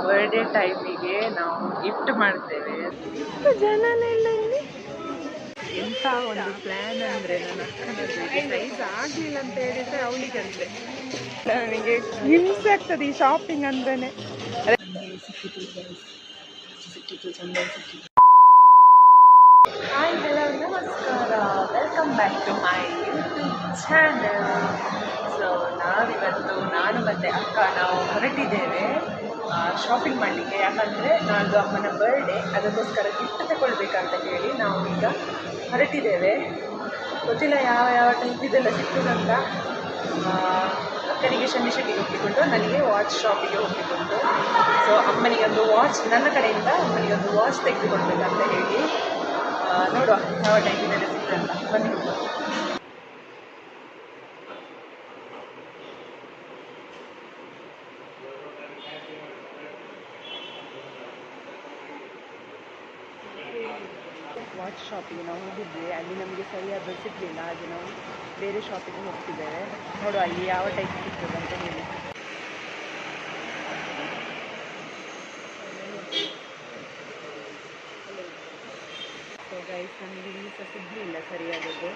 Birthday ಟೈಮಿಗೆ ನಾವು gift ಮಾಡ್ತೇವೆ. ಜನನೆಲ್ಲ ಇಲ್ಲಿ ಎಂತ ಒಂದು ಪ್ಲಾನ್ ಅಂದ್ರೆ, ನನ್ನ ಅಕ್ಕನದ್ದು ಈಗ ಸೈಜ್ ಆಗ್ಲಿಲ್ಲ ಅಂತ ಹೇಳಿದ್ರೆ ಅವಳಿಗಂದ್ರೆ ನನಗೆ ಹಿಂಸೆ ಆಗ್ತದೆ ಈ ಶಾಪಿಂಗ್ ಅಂದ್ರೇನೆ. ಹಾಯ್ ಹಲೋ ನಮಸ್ಕಾರ, welcome back to my YouTube channel. So ನಾನು ಮತ್ತು ಅಕ್ಕ ನಾವು ಹೊರಟಿದ್ದೇವೆ ಶಾಪಿಂಗ್ ಮಾಡಲಿಕ್ಕೆ. ಯಾಕಂದರೆ ನಾಳ್ದು ಅಮ್ಮನ ಬರ್ಡೇ, ಅದಕ್ಕೋಸ್ಕರ ಗಿಫ್ಟ್ ತಗೊಳ್ಬೇಕಂತ ಹೇಳಿ ನಾವು ಈಗ ಹೊರಟಿದ್ದೇವೆ. ಗೊತ್ತಿಲ್ಲ ಯಾವ ಟೈಪ್ ಇದೆಲ್ಲ ಸಿಗ್ತದಂತ. ಅಕ್ಕನಿಗೆ ಶನಿಶೆಟ್ಟಿಗೆ ಹೋಗಿಕೊಂಡು, ನನಗೆ ವಾಚ್ ಶಾಪಿಗೆ ಹೋಗಿಕೊಂಡು. ಸೊ ಅಮ್ಮನಿಗೊಂದು ವಾಚ್, ನನ್ನ ಕಡೆಯಿಂದ ಅಮ್ಮನಿಗೊಂದು ವಾಚ್ ತೆಗೆದುಕೊಳ್ಬೇಕಂತ ಹೇಳಿ ನೋಡುವ ಯಾವ ಟೈಪ್ ಇದೆಲ್ಲ ಸಿಗ್ತದಂತ. ಬನ್ನಿ. ವಾಚ್ ಶಾಪಿಗೆ ನಾವು ಹೋಗಿದ್ವಿ, ಅಲ್ಲಿ ನಮಗೆ ಸರಿಯಾದ ಸಿಗಲಿಲ್ಲ. ಹಾಗೆ ನಾವು ಬೇರೆ ಶಾಪಿಗೆ ಹೋಗ್ತಿದ್ದೇವೆ. ನೋಡುವ ಅಲ್ಲಿ ಯಾವ ಟೈಪ್ ಸಿಗ್ತದೆ ಅಂತ ಹೇಳಿ. ಸೊ ಗೈಸ್, ನಮಗೆ ಇಲ್ಲಿ ಸಹ ಸಿಗಲಿಲ್ಲ ಸರಿಯಾದದ್ದು.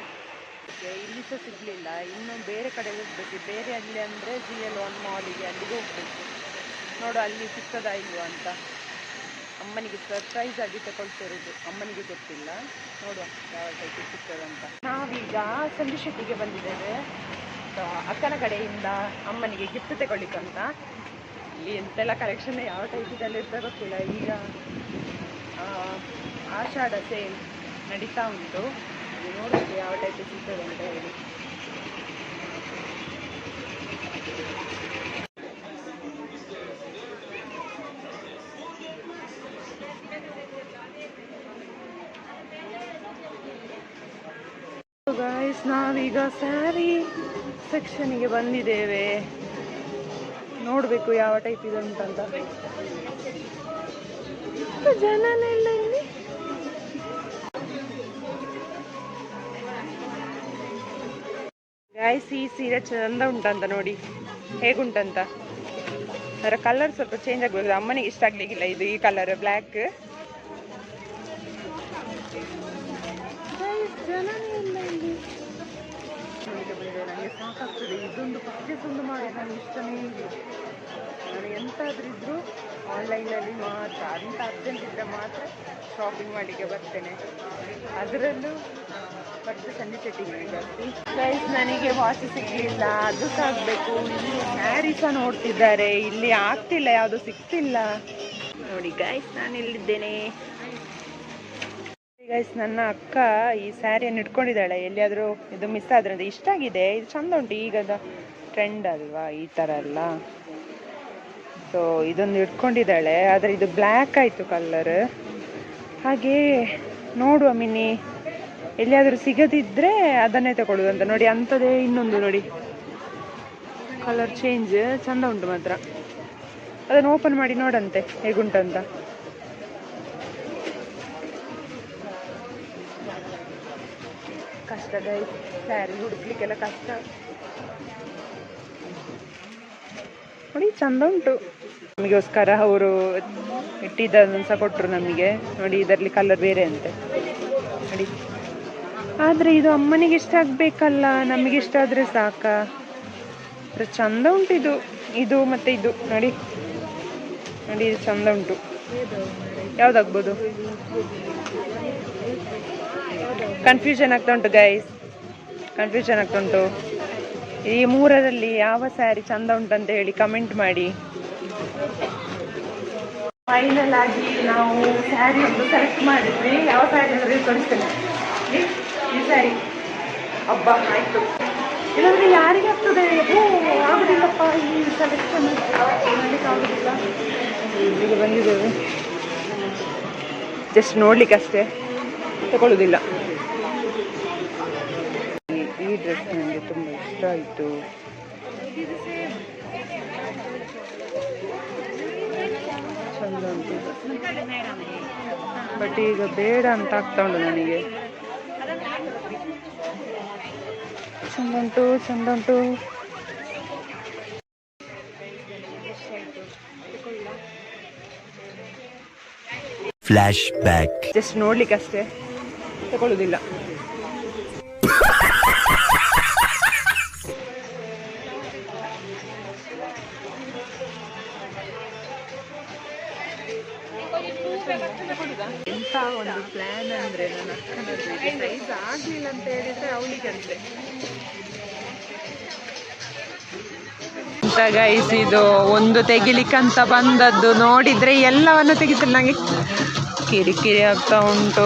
ಇಲ್ಲಿ ಸಹ ಸಿಗಲಿಲ್ಲ. ಇನ್ನು ಬೇರೆ ಕಡೆ ಹೋಗಬೇಕು. ಬೇರೆ ಅಲ್ಲಿ ಅಂದರೆ GL1 ಮಾಲಿಗೆ, ಅಲ್ಲಿಗೆ ಹೋಗಬೇಕು. ನೋಡು ಅಲ್ಲಿ ಸಿಗ್ತದಾ ಇಲ್ವಾ ಅಂತ. ಅಮ್ಮನಿಗೆ ಸರ್ಪ್ರೈಸ್ ಆಗಿ ತಗೊಳ್ತಿರೋದು, ಅಮ್ಮನಿಗೆ ಗೊತ್ತಿಲ್ಲ. ನೋಡುವ ಯಾವ ಟೈಪ್ ಸಿಗ್ತದಂತ. ನಾವೀಗ ಸಂಜೆ ಬಂದಿದ್ದೇವೆ ಅಕ್ಕನ ಕಡೆಯಿಂದ ಅಮ್ಮನಿಗೆ ಗಿಫ್ಟ್ ತಗೊಳ್ಳಿಕ್ಕಂತ. ಇಲ್ಲಿ ಎಂತೆಲ್ಲ ಕಲೆಕ್ಷನ್ ಯಾವ ಟೈಪ್ ಇದೆಲ್ಲ ಇರ್ತಾ ಗೊತ್ತಿಲ್ಲ. ಈಗ ಆಷಾಢ ಸೇಲ್ ನಡೀತಾ ಉಂಟು. ನೋಡೋದು ಯಾವ ಟೈಪ್ ಸಿಗ್ತದೆ ಅಂತ ಹೇಳಿ. ಗೈಸ್, ನಾವೀಗ ಸ್ಯಾರಿ ಸೆಕ್ಷನ್ಗೆ ಬಂದಿದ್ದೇವೆ. ನೋಡಬೇಕು ಯಾವ ಟೈಪ್ ಇದೆ ಅಂತಂತ. ಜನನೆಲ್ಲ ಇಲ್ಲಿ ಗೈಸ್, ಈ ಸೀರೆ ಚಂದ ಉಂಟಂತ ನೋಡಿ, ಹೇಗುಂಟಂತ. ಅದರ ಕಲರ್ ಸ್ವಲ್ಪ ಚೇಂಜ್ ಆಗ್ಬೋದು. ಅಮ್ಮನಿಗೆ ಇಷ್ಟ ಆಗ್ಲಿಕ್ಕಿಲ್ಲ ಇದು, ಈ ಕಲರ್ ಬ್ಲ್ಯಾಕ್. ನನಗೆ ಸಾಕಾಗ್ತದೆ ಇದೊಂದು ಪರ್ಚೇಸ್ ಒಂದು ಮಾಡಿ, ನನಗೆ ಇಷ್ಟನೇ ಇಲ್ಲ. ನಾನು ಎಂತಾದ್ರೂ ಇದ್ರೂ ಆನ್ಲೈನಲ್ಲಿ ಮಾತ್ರ, ಅಂತ ಅರ್ಜೆಂಟ್ ಇದ್ದರೆ ಮಾತ್ರ ಶಾಪಿಂಗ್ ಮಾಡಲಿಕ್ಕೆ ಬರ್ತೇನೆ. ಅದರಲ್ಲೂ ಮತ್ತೆ ಸಂಜೆ ಸೆಟ್ಟಿಗೆ ಜಾಸ್ತಿ. ಗೈಸ್, ನನಗೆ ವಾಚ್ ಸಿಗಲಿಲ್ಲ, ಅದು ಸಹ ಆಗಬೇಕು. ಇಲ್ಲಿ ಸ್ಯಾರಿ ಸಹ ನೋಡ್ತಿದ್ದಾರೆ, ಇಲ್ಲಿ ಆಗ್ತಿಲ್ಲ, ಯಾವುದು ಸಿಗ್ತಿಲ್ಲ. ನೋಡಿ ಗೈಸ್, ನಾನು ಎಲ್ಲಿದ್ದೇನೆ. ಗೈಸ್, ನನ್ನ ಅಕ್ಕ ಈ ಸ್ಯಾರಿಯನ್ನು ಇಟ್ಕೊಂಡಿದ್ದಾಳೆ. ಎಲ್ಲಿಯಾದರೂ ಇದು ಮಿಸ್ ಆದ್ರೆ ಅಂತ. ಇಷ್ಟ ಆಗಿದೆ, ಇದು ಚಂದ ಉಂಟು, ಈಗದ ಟ್ರೆಂಡ್ ಅಲ್ವಾ ಈ ಥರ ಎಲ್ಲ. ಸೊ ಇದೊಂದು ಇಟ್ಕೊಂಡಿದ್ದಾಳೆ, ಆದರೆ ಇದು ಬ್ಲ್ಯಾಕ್ ಆಯಿತು ಕಲರ್. ಹಾಗೆ ನೋಡುವ ಮಿನಿ, ಎಲ್ಲಿಯಾದರೂ ಸಿಗದಿದ್ದರೆ ಅದನ್ನೇ ತಗೊಳ್ಳೋದು ಅಂತ. ನೋಡಿ ಅಂಥದ್ದೇ ಇನ್ನೊಂದು ನೋಡಿ, ಕಲರ್ ಚೇಂಜ್ ಚಂದ ಉಂಟು ಮಾತ್ರ. ಅದನ್ನು ಓಪನ್ ಮಾಡಿ ನೋಡಂತೆ ಹೇಗುಂಟಂತ. ಕಷ್ಟ ಗೈಸ್, ಸ್ಯಾರಿ ಹುಡುಕ್ಲಿಕ್ಕೆಲ್ಲ ಕಷ್ಟ. ನೋಡಿ ಚಂದ ಉಂಟು. ನಮಗೋಸ್ಕರ ಅವರು ಇಟ್ಟಿದ್ದನ್ನು ಸಹ ಕೊಟ್ಟರು ನಮಗೆ. ನೋಡಿ ಇದರಲ್ಲಿ ಕಲರ್ ಬೇರೆ ಅಂತೆ ನೋಡಿ. ಆದರೆ ಇದು ಅಮ್ಮನಿಗೆ ಇಷ್ಟ ಆಗಬೇಕಲ್ಲ, ನಮಗೆ ಇಷ್ಟ ಆದರೆ ಸಾಕಾ. ಚಂದ ಉಂಟು ಇದು, ಇದು ಮತ್ತು ಇದು ನೋಡಿ. ನೋಡಿ ಇದು ಚಂದ ಉಂಟು. ಯಾವುದಾಗ್ಬೋದು? ಕನ್ಫ್ಯೂಷನ್ ಆಗ್ತಾ ಉಂಟು ಗೈಸ್, ಕನ್ಫ್ಯೂಷನ್ ಆಗ್ತಾ ಉಂಟು. ಈ ಮೂರರಲ್ಲಿ ಯಾವ ಸ್ಯಾರಿ ಚಂದ ಉಂಟಂತ ಹೇಳಿ ಕಮೆಂಟ್ ಮಾಡಿ. ಫೈನಲ್ ಆಗಿ ನಾವು ಸ್ಯಾರಿ ಒಂದು ಸೆಲೆಕ್ಟ್ ಮಾಡಿದ್ವಿ. ಯಾವ ಸ್ಯಾರಿ ಅಂದರೆ ತೋರಿಸ್ತೇನೆ. ಈ ಸ್ಯಾರಿ ಹಬ್ಬ ಆಯಿತು. ಇಲ್ಲಾಂದರೆ ಯಾರಿಗೆ ಆಗ್ತದೆ? ಆಗೋದಿಲ್ಲಪ್ಪ ಈ ಸೆಲೆಕ್ಷನ್ ಮಾಡಲಿಕ್ಕೆ ಆಗೋದಿಲ್ಲ. ಈಗ ಬಂದಿದ್ದೇವೆ ಜಸ್ಟ್ ನೋಡ್ಲಿಕ್ಕೆ ಅಷ್ಟೇ, ತಗೊಳ್ಳೋದಿಲ್ಲ. ಈ ಡ್ರೆಸ್ ನನಗೆ ತುಂಬ ಇಷ್ಟ ಆಯಿತು. ಚಂದ ಉಂಟು, ಬಟ್ ಈಗ ಬೇಡ ಅಂತ ಆಗ್ತಾ ಉಂಟು ನನಗೆ. ಚಂದ ಉಂಟು, ಚಂದ ಉಂಟು. Flash back. ಜಸ್ಟ್ ನೋಡ್ಲಿಕ್ಕೆ ಅಷ್ಟೇ, ತಗೊಳ್ಳುದಿಲ್ಲ. ಎಂತ ಒಂದು ಪ್ಲಾನ್ ಅಂದ್ರೆ ನನ್ನ ಅಕ್ಕನದ್ದು ಸೈಜ್ ಆಗ್ಲಿಲ್ಲ ಅಂತ ಹೇಳಿದ್ರೆ ಅವಳಿಗೆ ಅಂದ್ರೆ ಗೈಸ್, ಇದು ಒಂದು ತೆಗಿಲಿಕ್ಕಂತ ಬಂದದ್ದು ನೋಡಿದ್ರೆ ಎಲ್ಲವನ್ನು ತೆಗಿತಾರೆ. ನಂಗೆ ಕಿರಿಕಿರಿ ಆಗ್ತಾ ಉಂಟು.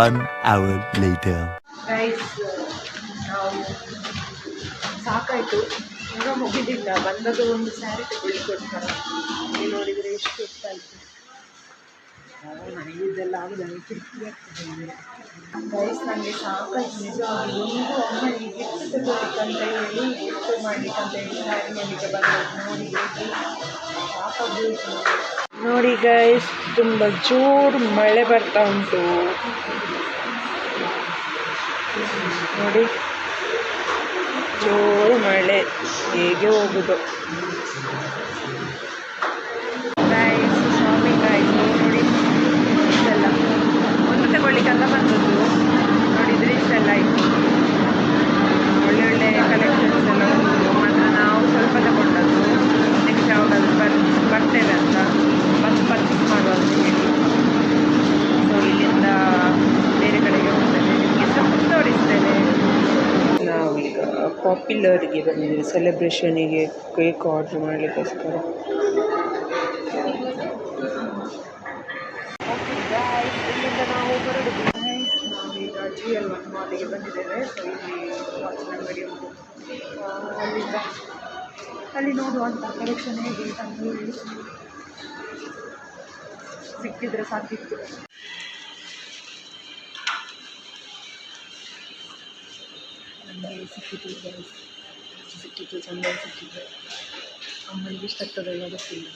1 hour later. ಗೈಸ್, ನಾವು ಸಾಕಾಯ್ತು, ಈಗ ಮುಗಿದಿಲ್ಲ. ಬಂದದ್ದು ಒಂದು ಸ್ಯಾರಿ ತಗೊಳ್ಳಿಕ್ಕೋಸ್ಕರ. ನೋಡಿದರೆ ಎಷ್ಟು ಹೊತ್ತಾಯ್ತು. ನನಗೆ ಇದೆಲ್ಲ ಆಗುದಂಗೆ ಕಿರಿಕಿರಿ ಆಗ್ತದೆ. ಗೈಸ್, ನನಗೆ ಸಾಕಾಯ್ತು ನಿಜವಾಗಿ. ಒಂದು ಅಮ್ಮನಿಗೆ ಗಿಫ್ಟ್ ತಗೊಳ್ಳಿಕ್ಕಂತ ಹೇಳಿ, ಗಿಫ್ಟ್ ಮಾಡ್ಲಿಕ್ಕಂತ ಹೇಳಿ ಸ್ಯಾರಿ ಮಾಡಲಿಕ್ಕೆ ಬಂದದ್ದು. ಸಾಕಾಗೋಯ್ತು. ನೋಡಿ ಗೈಸ್, ತುಂಬ ಜೋರು ಮಳೆ ಬರ್ತಾ ಉಂಟು. ನೋಡಿ, ಜೋರು ಮಳೆ, ಹೇಗೆ ಹೋಗುದು ಗೈಸ್. ಸ್ವಾಮಿ ಗೈಸ್, ನೋಡಿ ಇಷ್ಟೆಲ್ಲ ಒಂದು ತಗೊಳ್ಳಿಕ್ಕಂತ ಬಂದದ್ದು. ನೋಡಿದರೆ ಇಷ್ಟೆಲ್ಲ ಆಯಿತು. ಒಳ್ಳೆ ಕಲೆಕ್ಷನ್ಸ್ ಎಲ್ಲ ಉಂಟು. ಮಾತ್ರ ನಾವು ಸ್ವಲ್ಪ ತಗೊಂಡದ್ದು. ನೆಕ್ಸ್ಟ್ ಯಾವಾಗಾದ್ರೂ ಬರ್ತೇವೆ ಅಂತ ಬಂದು ಪರ್ಚೇಸ್ ಮಾಡುವ ಅಂತ ಹೇಳಿ. ಸೊ ಇಲ್ಲಿಂದ ಬೇರೆ ಕಡೆಗೆ ಹೋಗ್ತೇವೆ, ನಿಮಗೆ ಸ್ವಲ್ಪ ತೋರಿಸ್ತೇವೆ. ನಾವೀಗ ಪಾಪ್ಯುಲರ್ಗೆ ಬಂದಿದ್ದೀವಿ ಸೆಲೆಬ್ರೇಷನಿಗೆ ಕೇಕ್ ಆರ್ಡ್ರ್ ಮಾಡಲಿಕ್ಕೋಸ್ಕರ. ಇಲ್ಲಿಂದ ನಾವು ಹೊರಡುದು. ನಾವೀಗ GL1 ಮಾಲಿಗೆ ಬಂದಿದ್ದೇವೆ. ಸೊ ಇಲ್ಲಿ ವಾಚಿನ ಅಂಗಡಿ ಉಂಟು. ಅಲ್ಲಿ ನೋಡುವಂಥ ಕಲೆಕ್ಷನ್ ಹೇಗೆ ಅಂತ ಹೇಳಿ ಸಿಕ್ಕಿದ್ರೆ ಸಾಕಿತ್ತು. ನನಗೆ ಸಿಕ್ಕಿತ್ತು ಚೆಂದ ಸಿಕ್ಕಿತ್ತು. ಅಮ್ಮನಿಗೆ ಇಷ್ಟ ಆಗ್ತದೆಲ್ಲ ಗೊತ್ತಿಲ್ಲ.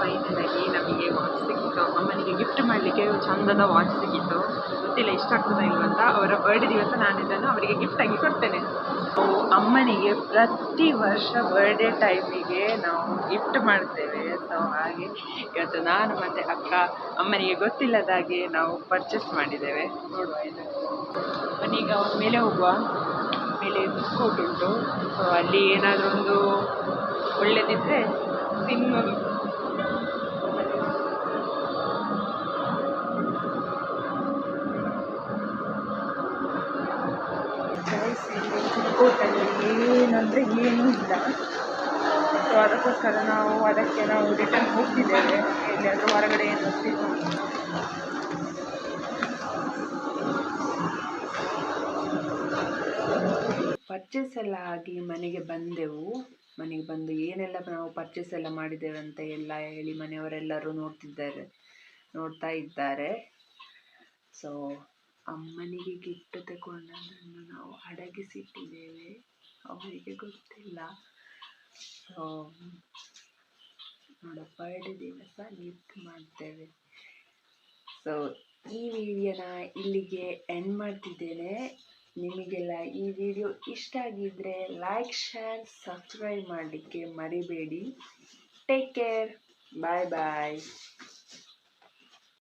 ಫೈನಲಾಗಿ ನಮಗೆ ವಾಚ್ ಸಿಕ್ಕಿತ್ತು. ಅಮ್ಮನಿಗೆ ಗಿಫ್ಟ್ ಮಾಡಲಿಕ್ಕೆ ಚಂದದ ವಾಚ್ ಸಿಕ್ಕಿತ್ತು. ಗೊತ್ತಿಲ್ಲ ಇಷ್ಟ ಆಗ್ತದಾ ಇಲ್ವಂತ. ಅವರ ಬರ್ಡೇ ದಿವಸ ನಾನು ಇದನ್ನು ಅವರಿಗೆ ಗಿಫ್ಟಾಗಿ ಕೊಡ್ತೇನೆ. ಅಮ್ಮನಿಗೆ ಪ್ರತಿ ವರ್ಷ ಬರ್ಡೇ ಟೈಮಿಗೆ ನಾವು ಗಿಫ್ಟ್ ಮಾಡ್ತೇವೆ. ಸೊ ಹಾಗೆ ಇವತ್ತು ನಾನು ಮತ್ತು ಅಕ್ಕ ಅಮ್ಮನಿಗೆ ಗೊತ್ತಿಲ್ಲದಾಗೆ ನಾವು ಪರ್ಚೇಸ್ ಮಾಡಿದ್ದೇವೆ. ನೋಡುವ ಇದು. ಅಮ್ಮನೀಗ ಮೇಲೆ ಹೋಗುವ. ಮೇಲೆ ಫುಡ್ ಉಂಟು. ಸೊ ಅಲ್ಲಿ ಏನಾದರೂ ಒಂದು ಒಳ್ಳೆದಿದ್ದರೆ ತಿನ್ನೋದು. ಕೋಟಲ್ಲಿ ಏನಂದರೆ ಏನೂ ಇಲ್ಲ. ಸೊ ಅದಕ್ಕೋಸ್ಕರ ನಾವು ರಿಟರ್ನ್ ಹೋಗ್ತಿದ್ದೇವೆ. ಎಲ್ಲಿಯಾದರೂ ಹೊರಗಡೆ ಏನು ಹೋಗ್ತಿದ್ವಿ. ಪರ್ಚೇಸ್ ಎಲ್ಲ ಆಗಿ ಮನೆಗೆ ಬಂದೆವು. ಮನೆಗೆ ಬಂದು ಏನೆಲ್ಲ ನಾವು ಪರ್ಚೇಸ್ ಎಲ್ಲ ಮಾಡಿದ್ದೇವೆ ಅಂತ ಎಲ್ಲ ಹೇಳಿ ಮನೆಯವರೆಲ್ಲರೂ ನೋಡ್ತಾ ಇದ್ದಾರೆ. ಸೊ ಅಮ್ಮನಿಗೆ ಗಿಫ್ಟ್ ತಗೊಂಡದನ್ನು ನಾವು ಅಡಗಿಸಿಟ್ಟಿದ್ದೇವೆ, ಅವರಿಗೆ ಗೊತ್ತಿಲ್ಲ. ಸೊ ನೋಡ, ಬರ್ಡೇ ದಿವಸ ಗಿಫ್ಟ್ ಮಾಡ್ತೇವೆ. ಸೊ ಈ ವಿಡಿಯೋನ ಇಲ್ಲಿಗೆ ಎಂಡ್ ಮಾಡ್ತಿದ್ದೇನೆ. ನಿಮಗೆಲ್ಲ ಈ ವಿಡಿಯೋ ಇಷ್ಟ ಆಗಿದ್ದರೆ ಲೈಕ್, ಶೇರ್, ಸಬ್ಸ್ಕ್ರೈಬ್ ಮಾಡಲಿಕ್ಕೆ ಮರಿಬೇಡಿ. ಟೇಕ್ ಕೇರ್, ಬಾಯ್ ಬಾಯ್.